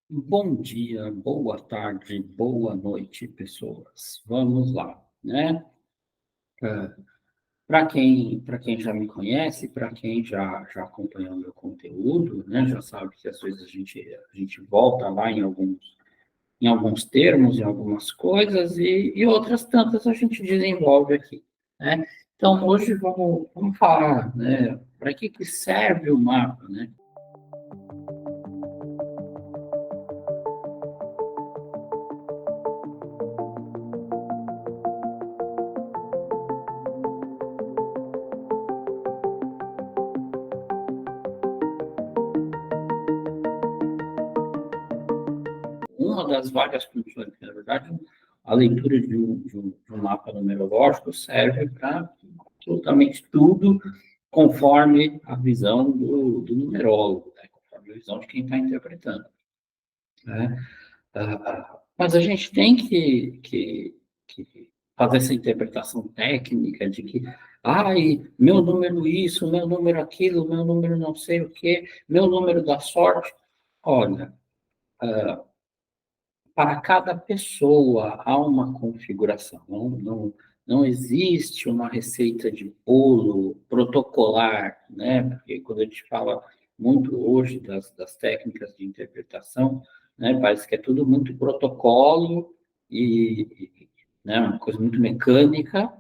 Bom dia, boa tarde, boa noite, pessoas. Vamos lá, né? Para quem já me conhece, para quem já acompanhou meu conteúdo, né? Já sabe que às vezes a gente volta lá em alguns termos, em algumas coisas, e outras tantas a gente desenvolve aqui, né? Então, hoje vamos falar, né? Para que serve o mapa, né? Uma das várias funções, que, na verdade, a leitura de um mapa numerológico serve para absolutamente tudo conforme a visão do numerólogo, né? Conforme a visão de quem está interpretando, né? Mas a gente tem que fazer essa interpretação técnica de que, ai, meu número isso, meu número aquilo, meu número não sei o quê, meu número da sorte. Olha, para cada pessoa há uma configuração, não existe uma receita de bolo protocolar, né? Porque quando a gente fala muito hoje das técnicas de interpretação, né, parece que é tudo muito protocolo né, uma coisa muito mecânica,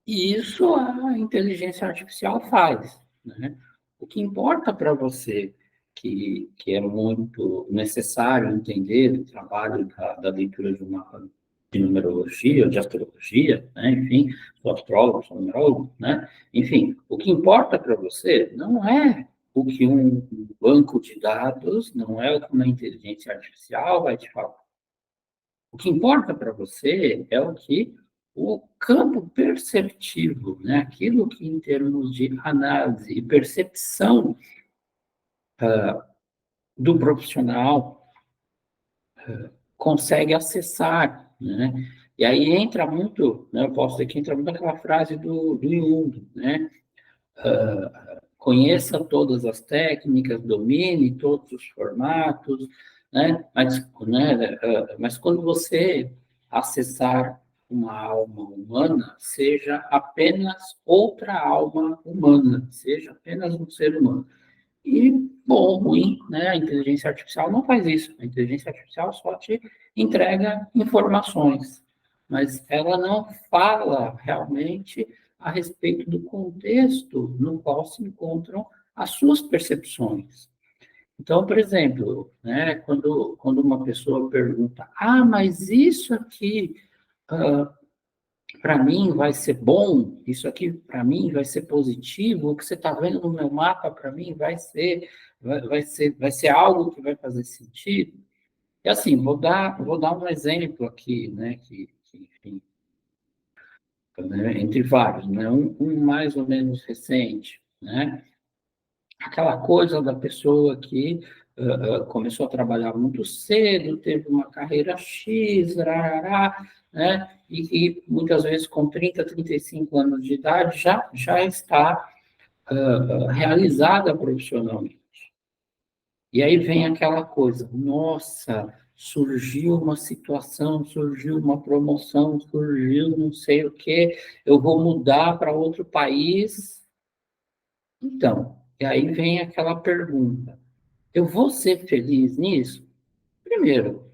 e isso a inteligência artificial faz, né? O que importa para você, que é muito necessário entender o trabalho da leitura de um mapa de numerologia, de astrologia, né? Enfim, sou astrólogo, sou numerólogo, né? Enfim, o que importa para você não é o que um banco de dados, não é o que uma inteligência artificial vai te falar. O que importa para você é o que o campo perceptivo, né? Aquilo que, em termos de análise e percepção do profissional, consegue acessar, né? E aí entra muito, né? Eu posso dizer que entra muito aquela frase do Jung, né? Conheça todas as técnicas, domine todos os formatos, né? Mas quando você acessar uma alma humana, seja apenas outra alma humana, seja apenas um ser humano. E, bom, ruim, né? A inteligência artificial não faz isso. A inteligência artificial só te entrega informações, mas ela não fala realmente a respeito do contexto no qual se encontram as suas percepções. Então, por exemplo, né, quando uma pessoa pergunta, mas isso aqui para mim vai ser bom, isso aqui para mim vai ser positivo, o que você está vendo no meu mapa para mim vai ser algo que vai fazer sentido. E assim, vou dar um exemplo aqui, né, enfim, né, entre vários, né, um mais ou menos recente, né, aquela coisa da pessoa que começou a trabalhar muito cedo, teve uma carreira X, rarará, né? E muitas vezes com 30, 35 anos de idade já está realizada profissionalmente. E aí vem aquela coisa, nossa, surgiu uma situação, surgiu uma promoção, surgiu não sei o quê, eu vou mudar para outro país. Então, e aí vem aquela pergunta, eu vou ser feliz nisso? Primeiro,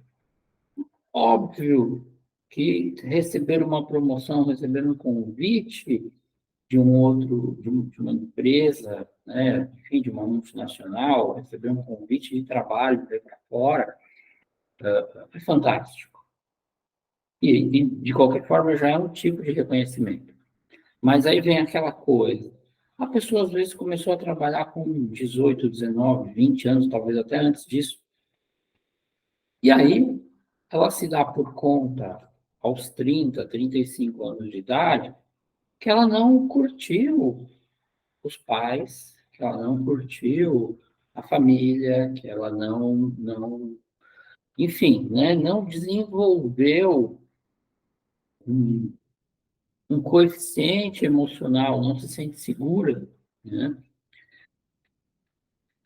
óbvio que receber uma promoção, receber um convite de uma empresa, né, enfim, de uma multinacional, receber um convite de trabalho para ir para fora, é fantástico. De qualquer forma, já é um tipo de reconhecimento. Mas aí vem aquela coisa. A pessoa, às vezes, começou a trabalhar com 18, 19, 20 anos, talvez até antes disso. E aí, ela se dá por conta, aos 30, 35 anos de idade, que ela não curtiu os pais, que ela não curtiu a família, que ela enfim, né, não desenvolveu um, um coeficiente emocional, não se sente segura, né?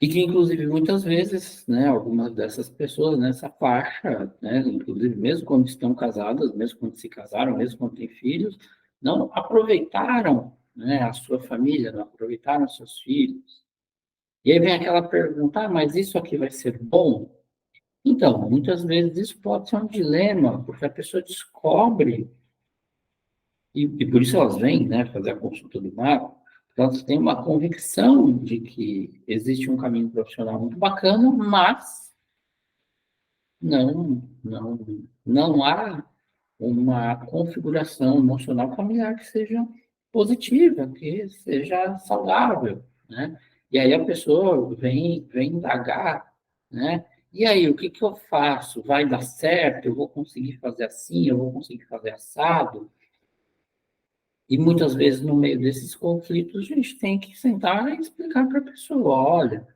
E que, inclusive, muitas vezes, né, algumas dessas pessoas nessa faixa, né, inclusive mesmo quando estão casadas, mesmo quando se casaram, mesmo quando têm filhos, não aproveitaram, né, a sua família, não aproveitaram seus filhos. E aí vem aquela pergunta, ah, mas isso aqui vai ser bom? Então, muitas vezes isso pode ser um dilema, porque a pessoa descobre, e por isso elas vêm, né, fazer a consulta do mapa, elas têm uma convicção de que existe um caminho profissional muito bacana, mas não há uma configuração emocional familiar que seja positiva, que seja saudável, né? E aí a pessoa vem indagar, né? E aí, o que que eu faço? Vai dar certo? Eu vou conseguir fazer assim? Eu vou conseguir fazer assado? E muitas vezes, no meio desses conflitos, a gente tem que sentar e explicar para a pessoa: olha,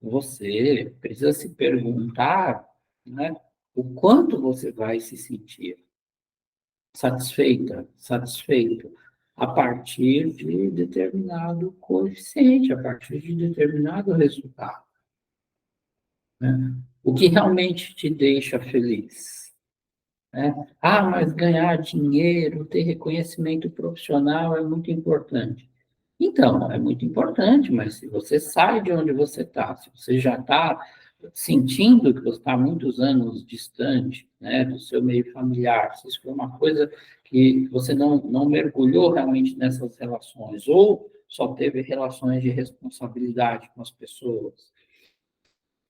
você precisa se perguntar, né, o quanto você vai se sentir satisfeita, satisfeito, a partir de determinado coeficiente, a partir de determinado resultado, né? O que realmente te deixa feliz, né? Ah, mas ganhar dinheiro, ter reconhecimento profissional é muito importante. Então, é muito importante, mas se você sai de onde você está, se você já está sentindo que você está há muitos anos distante, né, do seu meio familiar, se isso foi uma coisa que você não mergulhou realmente nessas relações, ou só teve relações de responsabilidade com as pessoas,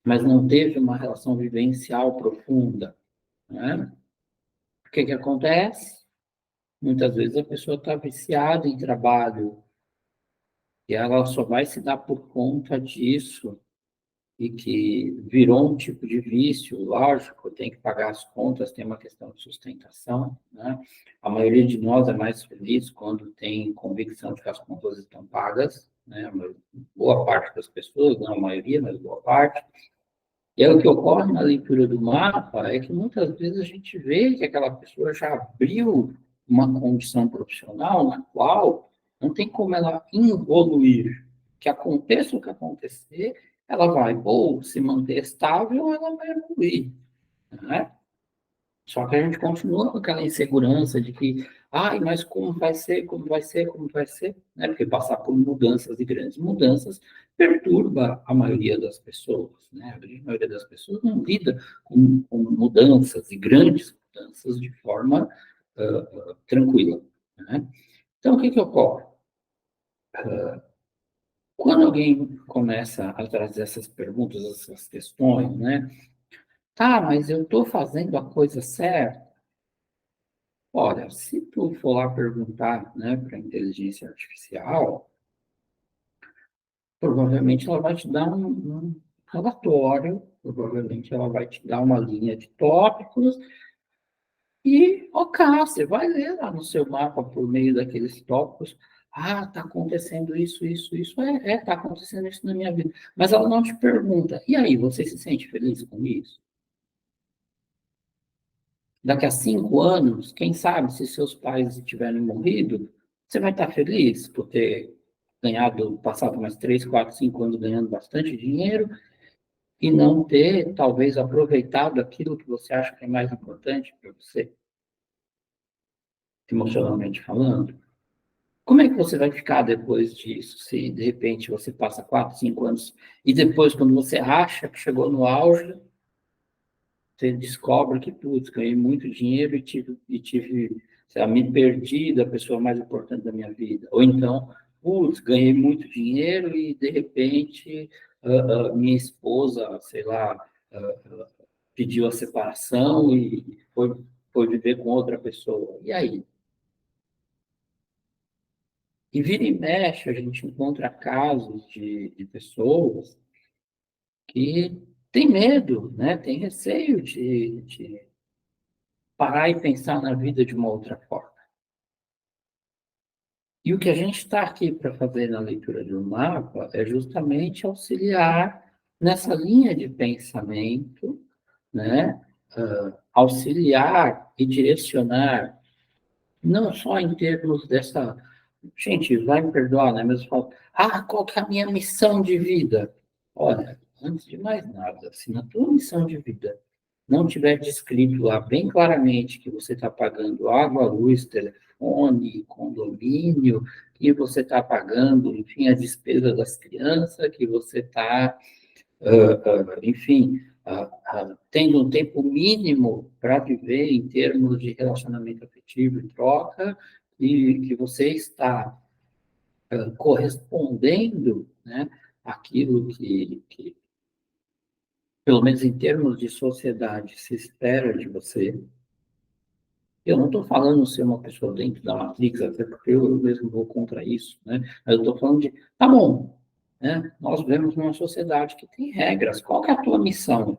mas não teve uma relação vivencial profunda, né? O que que acontece? Muitas vezes a pessoa está viciada em trabalho e ela só vai se dar por conta disso e que virou um tipo de vício, lógico, tem que pagar as contas, tem uma questão de sustentação, né? A maioria de nós é mais feliz quando tem convicção de que as contas estão pagas, né? Boa parte das pessoas, não a maioria, mas boa parte. E aí, o que ocorre na leitura do mapa é que muitas vezes a gente vê que aquela pessoa já abriu uma condição profissional na qual não tem como ela evoluir. Que aconteça o que acontecer, ela vai ou se manter estável ou ela vai evoluir, né? Só que a gente continua com aquela insegurança de que, ai, mas como vai ser, como vai ser, como vai ser, né? Porque passar por mudanças e grandes mudanças perturba a maioria das pessoas, né? A maioria das pessoas não lida com mudanças e grandes mudanças de forma tranquila, né? Então, o que que ocorre? Quando alguém começa a trazer essas perguntas, essas questões, né? Tá, mas eu estou fazendo a coisa certa? Olha, se tu for lá perguntar, né, para a inteligência artificial, provavelmente ela vai te dar um relatório, provavelmente ela vai te dar uma linha de tópicos e, ok, você vai ler lá no seu mapa por meio daqueles tópicos. Ah, está acontecendo isso. Está acontecendo isso na minha vida. Mas ela não te pergunta, e aí, você se sente feliz com isso? Daqui a 5 anos, quem sabe, se seus pais tiverem morrido, você vai estar feliz por ter ganhado, passado mais 3, 4, 5 anos ganhando bastante dinheiro e não ter, talvez, aproveitado aquilo que você acha que é mais importante para você, emocionalmente falando. Como é que você vai ficar depois disso, se de repente você passa 4, 5 anos e depois, quando você acha que chegou no auge, você descobre que, putz, ganhei muito dinheiro e tive, sei lá, me perdi da pessoa mais importante da minha vida. Ou então, putz, ganhei muito dinheiro e, de repente, minha esposa, sei lá, pediu a separação e foi viver com outra pessoa. E aí? E vira e mexe, a gente encontra casos de pessoas que têm medo, né? Têm receio de parar e pensar na vida de uma outra forma. E o que a gente está aqui para fazer na leitura do mapa é justamente auxiliar nessa linha de pensamento, né? Auxiliar e direcionar, não só em termos dessa. Gente, vai me perdoar, né? Mas eu falo, ah, qual que é a minha missão de vida? olha, antes de mais nada, se na tua missão de vida não tiver descrito lá bem claramente que você está pagando água, luz, telefone, condomínio, que você está pagando, enfim, a despesa das crianças, que você está, enfim, tendo um tempo mínimo para viver em termos de relacionamento afetivo e troca, e que você está correspondendo, né, aquilo que, pelo menos em termos de sociedade, se espera de você. Eu não estou falando ser uma pessoa dentro da Matrix, até porque eu mesmo vou contra isso, né? Mas eu estou falando de, tá bom, né? Nós vivemos numa sociedade que tem regras. Qual que é a tua missão?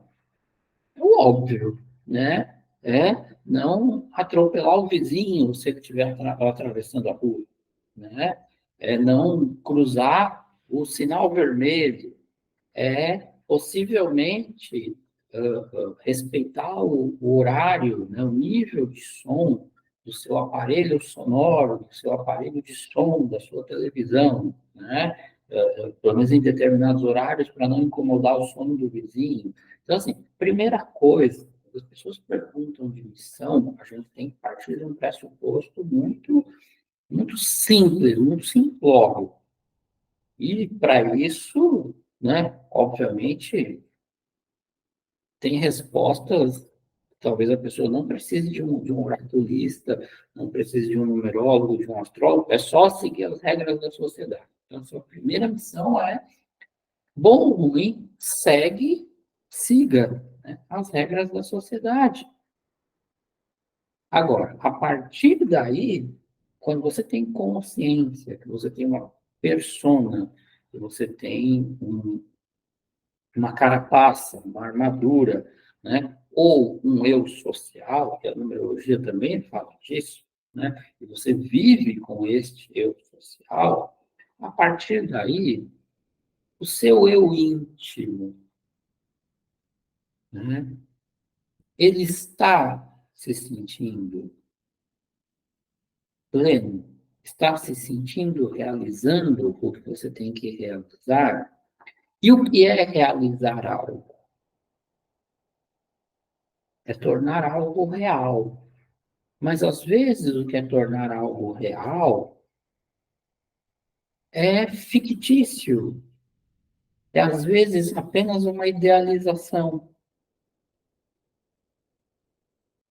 É o óbvio, né? É não atropelar o vizinho se ele estiver atravessando a rua, né? É não cruzar o sinal vermelho, é possivelmente respeitar o horário, né, o nível de som do seu aparelho sonoro, do seu aparelho de som, da sua televisão, né? Pelo menos em determinados horários, para não incomodar o sono do vizinho. Então, assim, primeira coisa, as pessoas perguntam de missão, a gente tem que partir de um pressuposto muito simples, muito simplório. E, para isso, né, obviamente, tem respostas, talvez a pessoa não precise de um oraculista, não precise de um numerólogo, de um astrólogo, é só seguir as regras da sociedade. Então, a sua primeira missão é, bom ou ruim, siga, né, as regras da sociedade. Agora, a partir daí, quando você tem consciência, que você tem uma persona, que você tem uma carapaça, uma armadura, né? Ou um eu social, que a numerologia também fala disso, né? E você vive com este eu social, a partir daí, o seu eu íntimo, né? Ele está se sentindo pleno, está se sentindo realizando o que você tem que realizar. E o que é realizar algo? É tornar algo real. Mas, às vezes, o que é tornar algo real é fictício. É, às vezes, apenas uma idealização.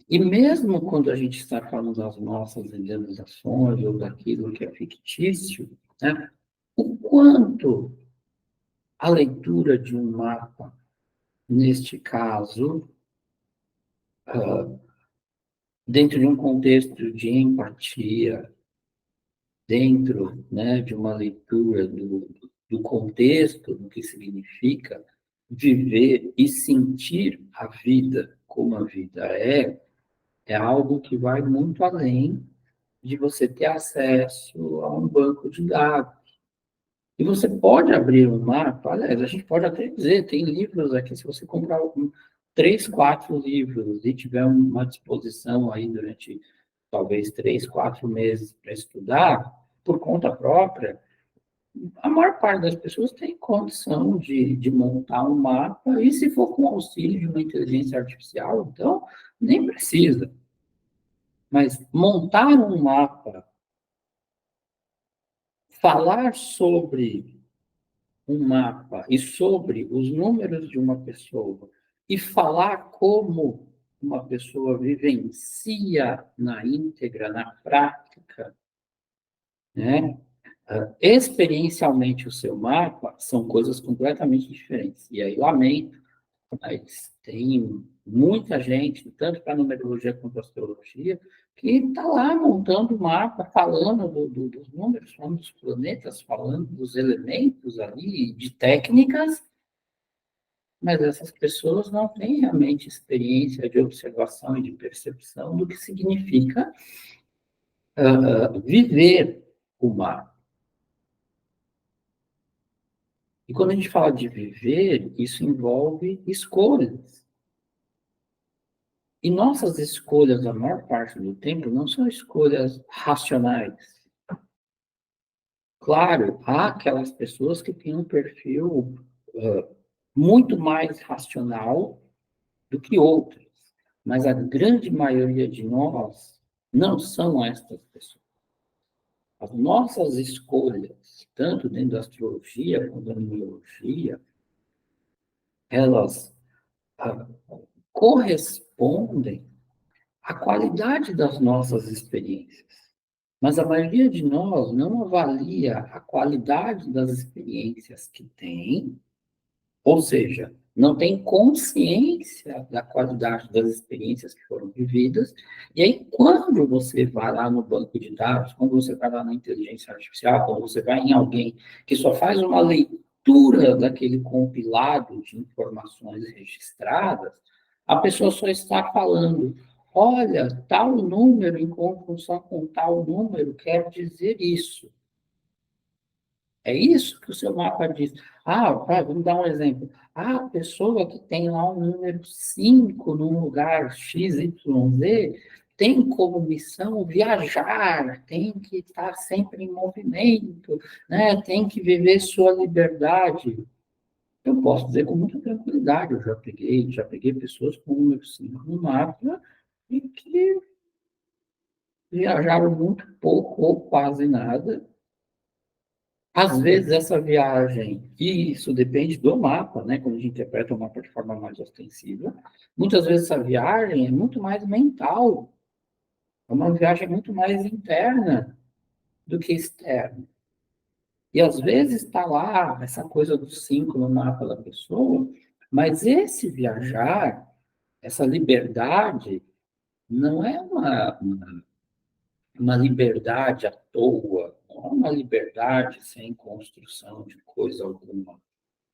E mesmo quando a gente está falando das nossas idealizações ou daquilo que é fictício, né, o quanto a leitura de um mapa, neste caso, dentro de um contexto de empatia, dentro, né, de uma leitura do contexto, do que significa viver e sentir a vida como a vida é algo que vai muito além de você ter acesso a um banco de dados. E você pode abrir um mapa, aliás, a gente pode até dizer, tem livros aqui, se você comprar 3, 4 livros e tiver uma disposição aí durante talvez 3, 4 meses para estudar, por conta própria, a maior parte das pessoas tem condição de montar um mapa, e se for com auxílio de uma inteligência artificial, então nem precisa. Mas montar um mapa, falar sobre um mapa e sobre os números de uma pessoa, e falar como uma pessoa vivencia na íntegra, na prática, né? Experiencialmente o seu mapa são coisas completamente diferentes. E aí, lamento, mas tem muita gente, tanto para a numerologia quanto para a astrologia, que está lá montando o mapa, falando dos números, falando dos planetas, falando dos elementos ali, de técnicas, mas essas pessoas não têm realmente experiência de observação e de percepção do que significa viver o mapa. E quando a gente fala de viver, isso envolve escolhas. E nossas escolhas, a maior parte do tempo, não são escolhas racionais. Claro, há aquelas pessoas que têm um perfil muito mais racional do que outras, mas a grande maioria de nós não são estas pessoas. As nossas escolhas, tanto dentro da astrologia quanto da numerologia, elas ah, correspondem à qualidade das nossas experiências. Mas a maioria de nós não avalia a qualidade das experiências que tem. Ou seja, não tem consciência da qualidade das experiências que foram vividas. E aí, quando você vai lá no banco de dados, quando você vai lá na inteligência artificial, quando você vai em alguém que só faz uma leitura daquele compilado de informações registradas, a pessoa só está falando: olha, tal número em conjunção com tal número quer dizer isso. É isso que o seu mapa diz. Vamos dar um exemplo. A pessoa que tem lá um número 5 num lugar X, Y, Z, tem como missão viajar, tem que estar sempre em movimento, né? Tem que viver sua liberdade. Eu posso dizer com muita tranquilidade, eu já peguei pessoas com número 5 no mapa e que viajaram muito pouco ou quase nada. Às vezes, essa viagem, e isso depende do mapa, né? Quando a gente interpreta o mapa de forma mais ostensiva, muitas vezes essa viagem é muito mais mental, é uma viagem muito mais interna do que externa. E às vezes está lá essa coisa dos 5 no mapa da pessoa, mas esse viajar, essa liberdade, não é uma liberdade à toa, não é uma liberdade sem construção de coisa alguma.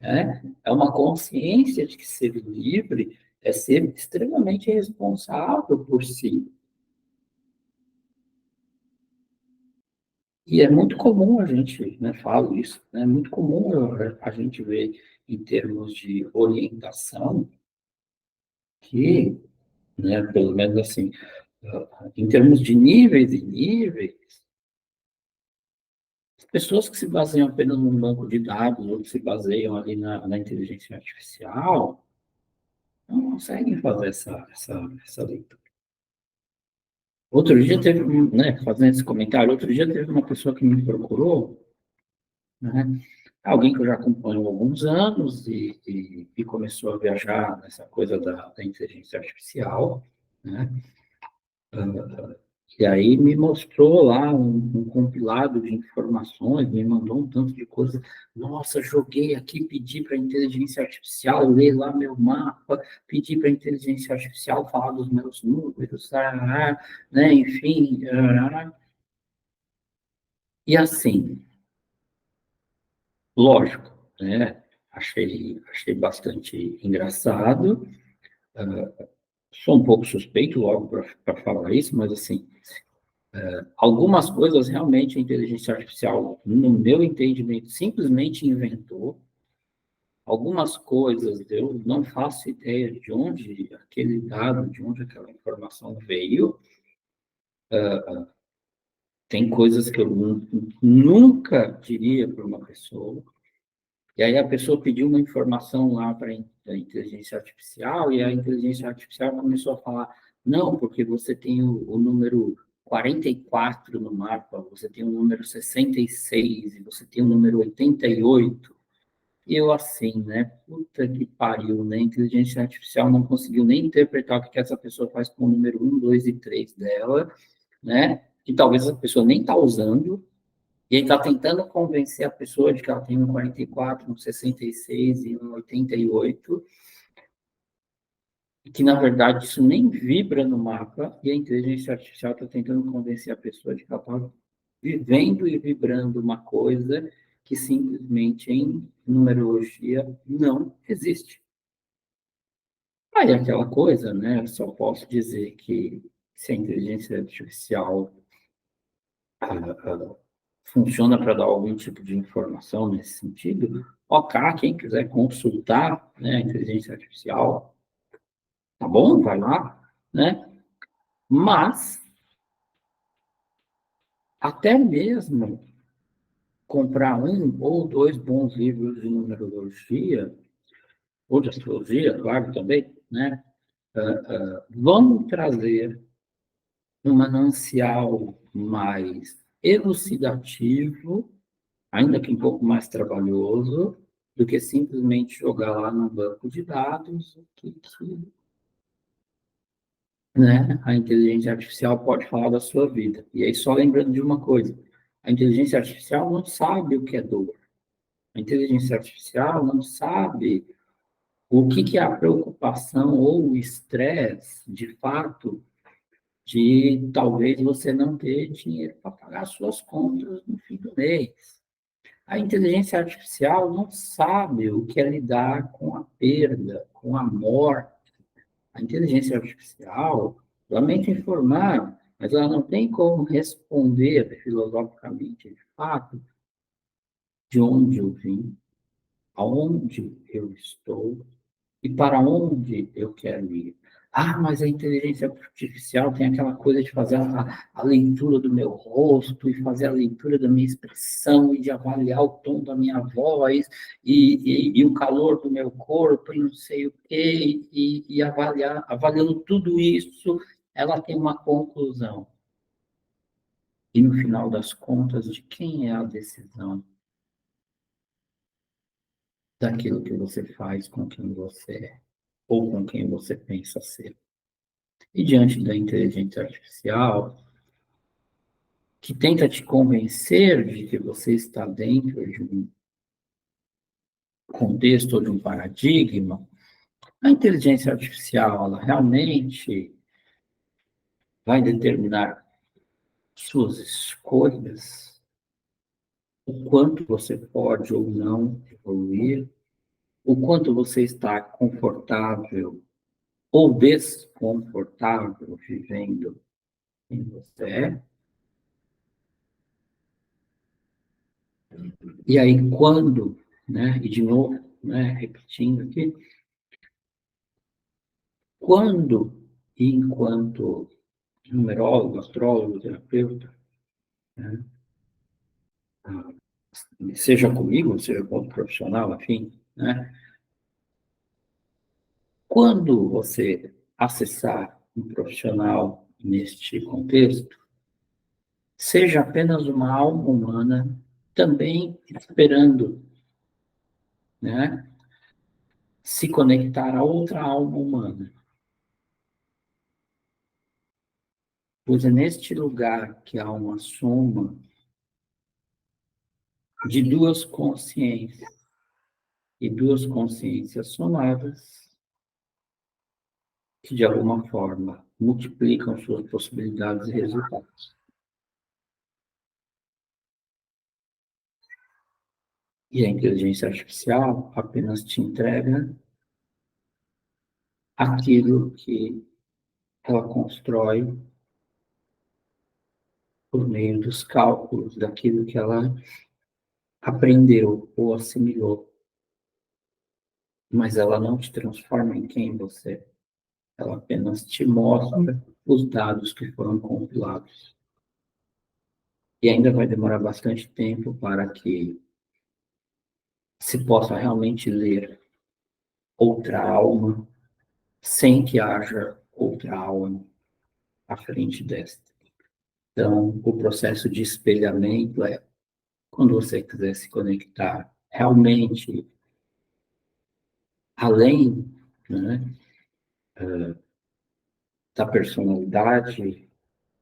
Né? É uma consciência de que ser livre é ser extremamente responsável por si. E é muito comum a gente, né, falo isso, né, é muito comum a gente ver em termos de orientação que, né, pelo menos assim, em termos de níveis e níveis, pessoas que se baseiam apenas num banco de dados ou que se baseiam ali na inteligência artificial não conseguem fazer essa leitura. Outro dia teve, né, fazendo esse comentário, outro dia teve uma pessoa que me procurou, né, alguém que eu já acompanho há alguns anos e começou a viajar nessa coisa da inteligência artificial, né, e aí me mostrou lá um compilado de informações, me mandou um tanto de coisa. Nossa, joguei aqui, pedi para a inteligência artificial ler lá meu mapa, pedi para a inteligência artificial falar dos meus números, né, enfim. E assim, lógico, né? Achei bastante engraçado. Sou um pouco suspeito logo para falar isso, mas assim, algumas coisas realmente a inteligência artificial, no meu entendimento, simplesmente inventou. Algumas coisas eu não faço ideia de onde aquele dado, de onde aquela informação veio. Tem coisas que eu nunca diria para uma pessoa. E aí a pessoa pediu uma informação lá para a inteligência artificial, e a inteligência artificial começou a falar, não, porque você tem o número 44 no mapa, você tem o número 66, e você tem o número 88. E eu assim, né? Puta que pariu, né? A inteligência artificial não conseguiu nem interpretar o que essa pessoa faz com o número 1, 2 e 3 dela, né? Que talvez a pessoa nem está usando, e ele está tentando convencer a pessoa de que ela tem um 44, um 66 e um 88, e que, na verdade, isso nem vibra no mapa, e a inteligência artificial está tentando convencer a pessoa de que ela está vivendo e vibrando uma coisa que simplesmente em numerologia não existe. Aí aquela coisa, né? Eu só posso dizer que se a inteligência artificial funciona para dar algum tipo de informação nesse sentido, ok, quem quiser consultar, né, a inteligência artificial, tá bom, vai lá, né? Mas até mesmo comprar um ou dois bons livros de numerologia ou de astrologia, claro, também, né? Vão trazer um manancial mais elucidativo, ainda que um pouco mais trabalhoso, do que simplesmente jogar lá no banco de dados o que, né, a inteligência artificial pode falar da sua vida. E aí, só lembrando de uma coisa, a inteligência artificial não sabe o que é dor. A inteligência artificial não sabe o que é a preocupação ou o estresse, de fato, de talvez você não ter dinheiro para pagar suas contas no fim do mês. A inteligência artificial não sabe o que é lidar com a perda, com a morte. A inteligência artificial, lamento informar, mas ela não tem como responder filosoficamente, de fato, de onde eu vim, aonde eu estou e para onde eu quero ir. Ah, mas a inteligência artificial tem aquela coisa de fazer a leitura do meu rosto e fazer a leitura da minha expressão e de avaliar o tom da minha voz e o calor do meu corpo e não sei o quê, e avaliando tudo isso, ela tem uma conclusão. E no final das contas, de quem é a decisão daquilo que você faz com quem você é ou com quem você pensa ser? E diante da inteligência artificial, que tenta te convencer de que você está dentro de um contexto ou de um paradigma, a inteligência artificial, ela realmente vai determinar suas escolhas, o quanto você pode ou não evoluir, o quanto você está confortável ou desconfortável vivendo quem você é. E aí, quando, né, e de novo, né, repetindo aqui, quando e enquanto numerólogo, astrólogo, terapeuta, né, seja comigo, seja com outro profissional, enfim, né, quando você acessar um profissional neste contexto, seja apenas uma alma humana, também esperando, né, se conectar a outra alma humana. Pois é neste lugar que há uma soma de duas consciências, e duas consciências somadas, que de alguma forma multiplicam suas possibilidades e resultados. E a inteligência artificial apenas te entrega aquilo que ela constrói por meio dos cálculos, daquilo que ela aprendeu ou assimilou. Mas ela não te transforma em quem você é. Ela apenas te mostra os dados que foram compilados. E ainda vai demorar bastante tempo para que se possa realmente ler outra alma, sem que haja outra alma à frente desta. Então, o processo de espelhamento é quando você quiser se conectar realmente além, né, da personalidade,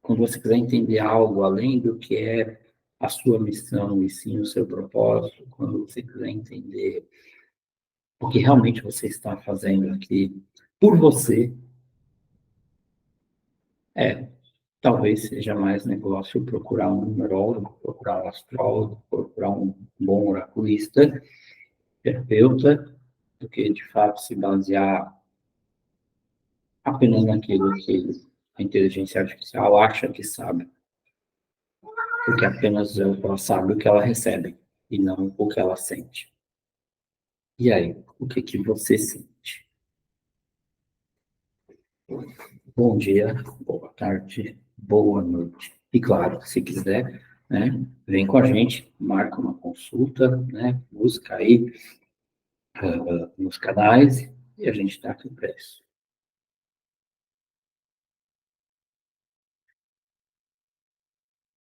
quando você quiser entender algo além do que é a sua missão e sim o seu propósito, quando você quiser entender o que realmente você está fazendo aqui por você, talvez seja mais negócio procurar um numerólogo, procurar um astrólogo, procurar um bom oraculista, terapeuta, do que de fato se basear apenas naquilo que a inteligência artificial acha que sabe, porque apenas ela sabe o que ela recebe e não o que ela sente. E aí, o que que você sente? Bom dia, boa tarde, boa noite. E claro, se quiser, né, vem com a gente, marca uma consulta, né, busca aí nos canais, e a gente está aqui para isso.